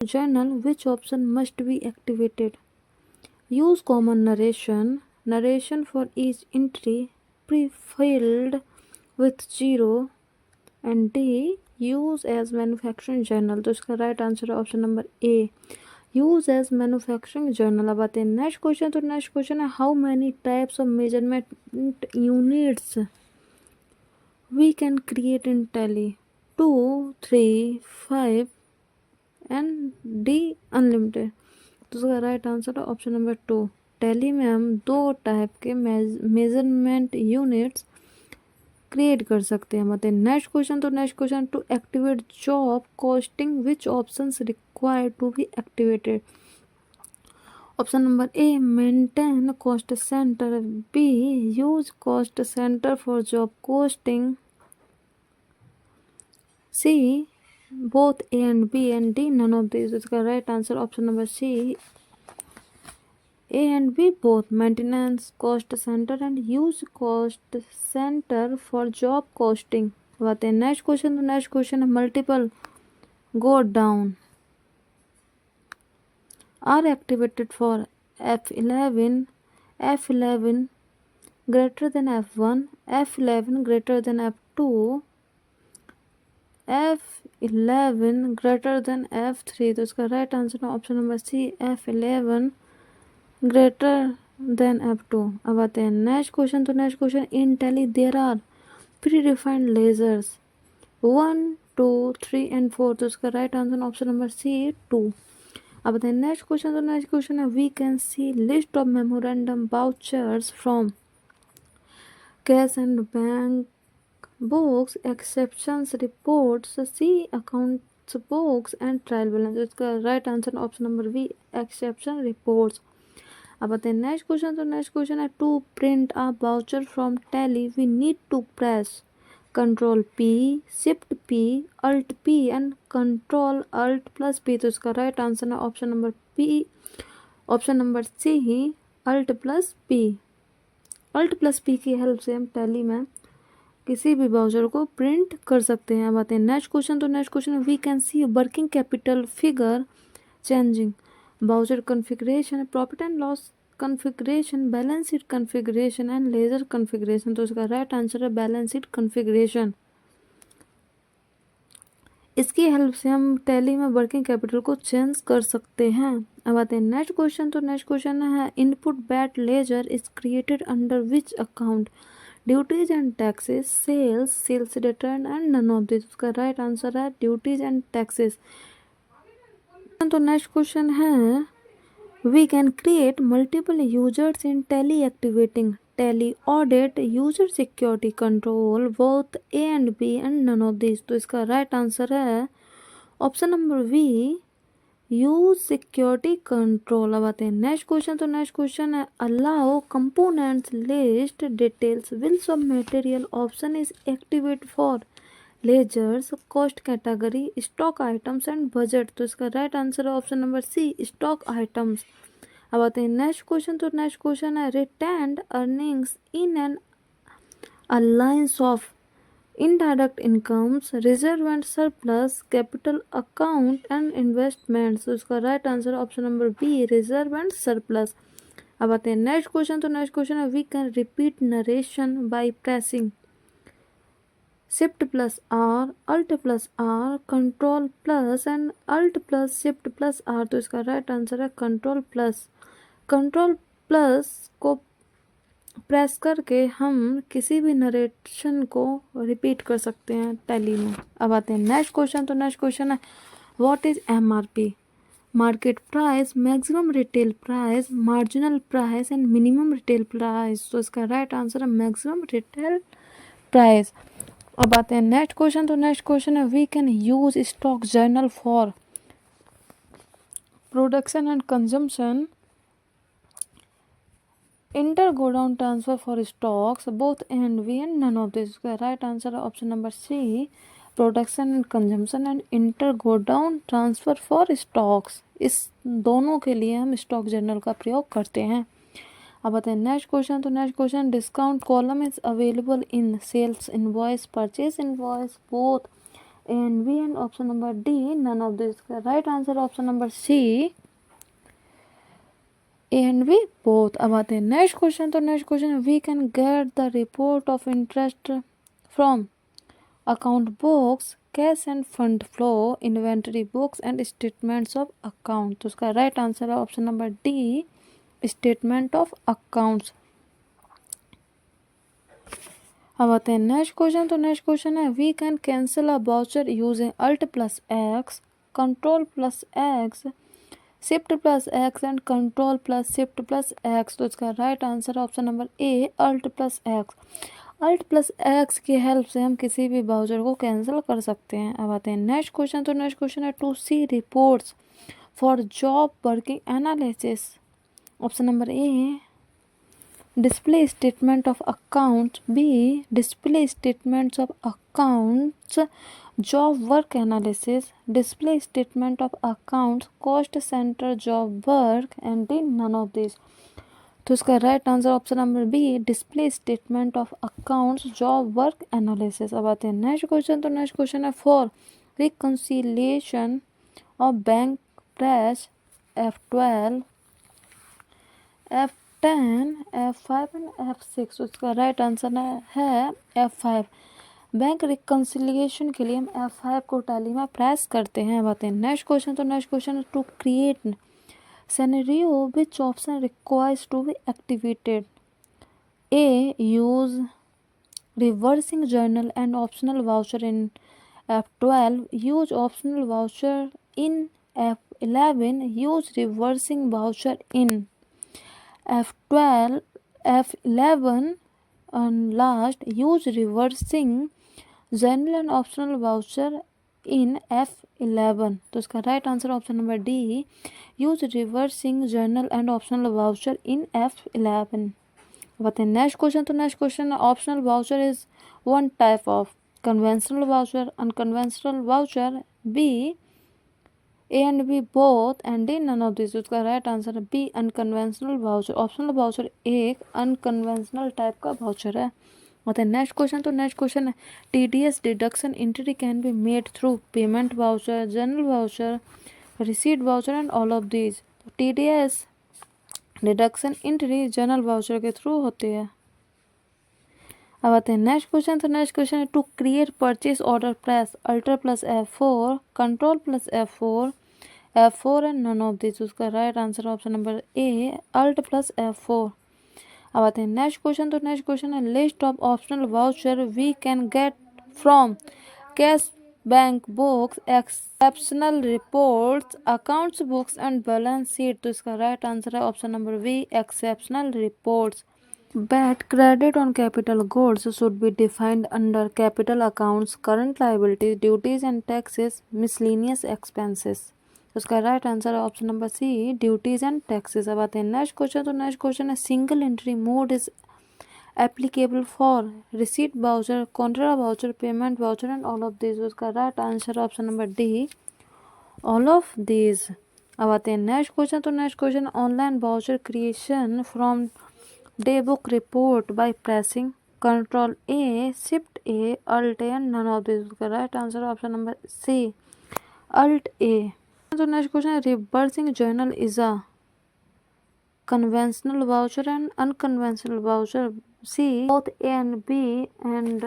journal, which option must be activated? Use common narration for each entry pre-filled with 0, and D. Use as manufacturing journal. तो इसका right answer है option number A, use as manufacturing journal. अब आते हैं next question. तो next question है, how many types of measurement units we can create in Tally? 2, 3, 5 and D unlimited. तो उसका राइट आंसर है ऑप्शन नंबर 2। टैली में हम 2 टाइप के मेजरमेंट यूनिट्स क्रिएट कर सकते हैं। मतलब नेक्स्ट क्वेश्चन। तो next question, to activate job costing which options required to be activated? Option number A, maintain cost center. B, use cost center for job costing. C, both A and B, and D none of this. इसका right answer option number C, A and B both, maintenance cost center and use cost center for job costing। बात है next question. तो next question है, multiple godown are activated for F11 greater than F1, F11 greater than F2, F11 greater than F3। तो इसका right answer है option number C, F11 greater than F2। अब आते हैं next question. तो next question, in Tally there are predefined ledgers 1, 2, 3 and 4। तो इसका right answer option number C, 2। अब आते हैं नेक्स्ट क्वेश्चन। तो नेक्स्ट क्वेश्चन है, we can see list of memorandum vouchers from cash and bank books exceptions reports C accounts books and trial balance. इसका right answer option number B, exception reports. अब आते हैं next question. तो next question है, to print a voucher from Tally we need to press control P, shift P, alt P and control alt plus P. तो इसका right answer है option number P, option number C ही, alt plus P. Alt plus P की help से हम tally में किसी भी वाउचर को प्रिंट कर सकते हैं। अब आते हैं नेक्स्ट क्वेश्चन। तो next question, we can see working capital figure changing voucher configuration, profit and loss configuration, balance sheet configuration and ledger configuration. तो इसका राइट आंसर है बैलेंस शीट कॉन्फ़िगरेशन। इसकी हेल्प से हम टैली में वर्किंग कैपिटल को change कर सकते हैं। अब आते हैं नेक्स्ट क्वेश्चन। तो नेक्स्ट क्वेश्चन है, input VAT ledger is created under which account? Duties and taxes, sales, sales return and none of this. उसका राइट आंसर है ड्यूटीज एंड टैक्सेस। तो नेक्स्ट क्वेश्चन है, we can create multiple users in Tally activating Tally audit user security control both A and B and none of this. तो इसका right answer है option number B, use security control. अब आते हैं next question. तो next question है, allow components list details bills of material option is activate for ledgers, cost category, stock items and budget. तो इसका राइट आंसर है option number C, stock items. अब आते हैं नेक्स्ट क्वेश्चन। तो next question है, retained earnings in an alliance of indirect incomes, reserve and surplus, capital account and investments. तो इसका राइट आंसर है option number B, reserve and surplus. अब आते हैं नेक्स्ट क्वेश्चन। तो नेक्स्ट क्वेश्चन है, we can repeat narration by pressing shift plus R, alt plus R, control plus and alt plus shift plus R. तो इसका right answer है control plus. Control plus को press करके हम किसी भी नरेशन को रिपीट कर सकते हैं टैली में। अब आते हैं नेक्स्ट क्वेश्चन। तो नेक्स्ट क्वेश्चन है, what is MRP? Market price, maximum retail price, marginal price and minimum retail price. तो इसका राइट आंसर है मैक्सिमम रिटेल प्राइस। अब आते हैं नेक्स्ट क्वेश्चन। तो नेक्स्ट क्वेश्चन है, we can use stock journal for production and consumption, inter godown transfer for stocks both and B and none of this. Right answer है option number C, production and consumption and inter godown transfer for stocks. इस दोनों के लिए हम stock journal का प्रयोग करते हैं। अब आते हैं नेक्स्ट क्वेश्चन। तो next question, discount column is available in sales invoice, purchase invoice, both A and B, and option number D, none of this. Right answer option number C, A and B both. अब आते हैं next question. तो next question है, we can get the report of interest from account books, cash and fund flow, inventory books and statements of account. तो उसका right answer है option number D, statement of accounts. अब आते हैं next question. तो next question है, we can cancel a voucher using alt plus X, control plus X, shift plus X and control plus shift plus x. तो इसका right answer है option number A, alt plus X. Alt plus X की help से हम किसी भी voucher को cancel कर सकते हैं। अब आते हैं नेक्स्ट क्वेश्चन। तो नेक्स्ट क्वेश्चन है, to see reports for job working analysis. Option number A, display statement of accounts, B, display statements of accounts, job work analysis, display statement of accounts, cost center job work, and D, none of these। तो इसका right answer option number B, display statement of accounts, job work analysis. अब आते हैं next question. तो next question है, for reconciliation of bank press F12, F10, F5 and F6। उसका right answer है F5। Bank reconciliation के लिए हम F5 को टैली में प्रेस करते हैं। बातें हैं नेक्स्ट क्वेश्चन। तो नेक्स्ट क्वेश्चन है, to create scenario which option requires to be activated. A, use reversing journal and optional voucher in F12, use optional voucher in F11, use reversing voucher in F12, F11, and last, use reversing journal and optional voucher in F11। तो इसका right answer option number D, use reversing journal and optional voucher in F11। बताएं next question. तो next question, optional voucher is one type of conventional voucher, unconventional voucher, B, A and B both, and D, none of this. उसका right answer है B, unconventional voucher. Optional voucher एक unconventional type का voucher है। होता है next question. तो next question है, TDS deduction entry can be made through payment voucher, journal voucher, receipt voucher and all of these. TDS deduction entry journal voucher के through होती है। अब आते हैं नेक्स्ट क्वेश्चन। तो नेक्स्ट क्वेश्चन है, to create purchase order press alter plus F4, control plus F4 and none of this. उसका right answer option number A, alt plus F4। अब आते हैं नेक्स्ट क्वेश्चन। तो नेक्स्ट क्वेश्चन है, list of optional voucher we can gate from cash bank books, exceptional reports, accounts books and balance sheet. तो इसका right answer है option number B, exceptional reports. But credit on capital goods should be defined under capital accounts, current liabilities, duties and taxes, miscellaneous expenses। उसका right answer है option number C, duties and taxes. अब आते हैं next question. तो next question है, single entry mode is applicable for receipt voucher, contra voucher, payment voucher and all of this. उसका right answer है option number D, all of this. अब आते हैं नेक्स्ट क्वेश्चन। तो next question, online voucher creation from day book report by pressing control A, shift A, alt A and none of this. उसका right answer option number C, alt A. तो next question है, reversing journal is a conventional voucher and unconventional voucher, C both A and B and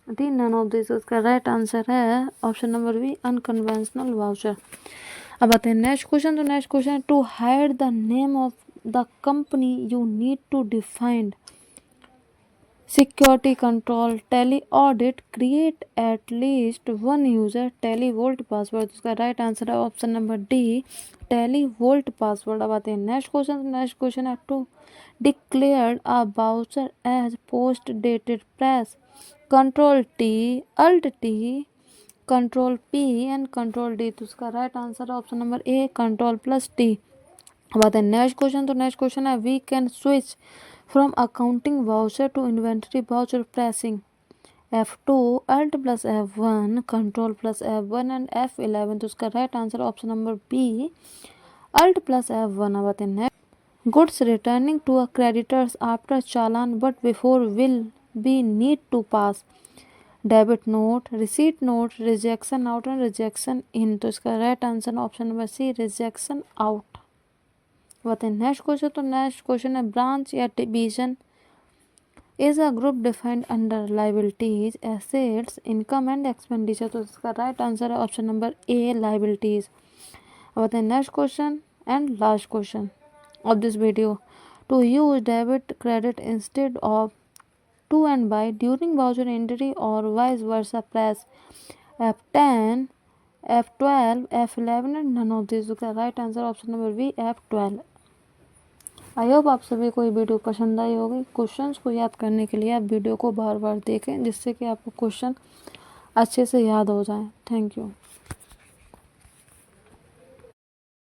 D, none of this. उसका right answer है option number B, unconventional voucher. अब आते हैं next question. तो next question है, to hide the name of the company you need to define security control, tally audit, create at least one user tally vault password। उसका right answer है option number D, tally vault password। अब आते हैं next question. Next question है, to declare a voucher as post dated press control T, alt T, control P and control D. तो उसका right answer है option number A, control plus T. अब आते हैं नेक्स्ट क्वेश्चन। तो next question है, we can switch from accounting voucher to inventory voucher pressing F2, alt plus F1, control plus F1 and F11। तो उसका right answer option number B, alt plus F1। अब आते हैं next, goods returning to a creditors after challan but before will be need to pass debit note, receipt note, rejection out and rejection in. तो इसका right answer option number C, rejection out. बताइए next question. तो next question है branch या division is a group defined under liabilities, assets, income and expenditure. तो इसका right answer है option number A, liabilities. अब बताइए next question and last question of this video. To use debit credit instead of to and by during voucher entry और vice versa, press F10, F12, F11 and none of this. का right answer option number B, F12। I hope आप सभी को ये video पसंद आई होगी। Questions को याद करने के लिए आप वीडियो को बार बार देखें जिससे कि आपको क्वेश्चन अच्छे से याद हो जाए। Thank you.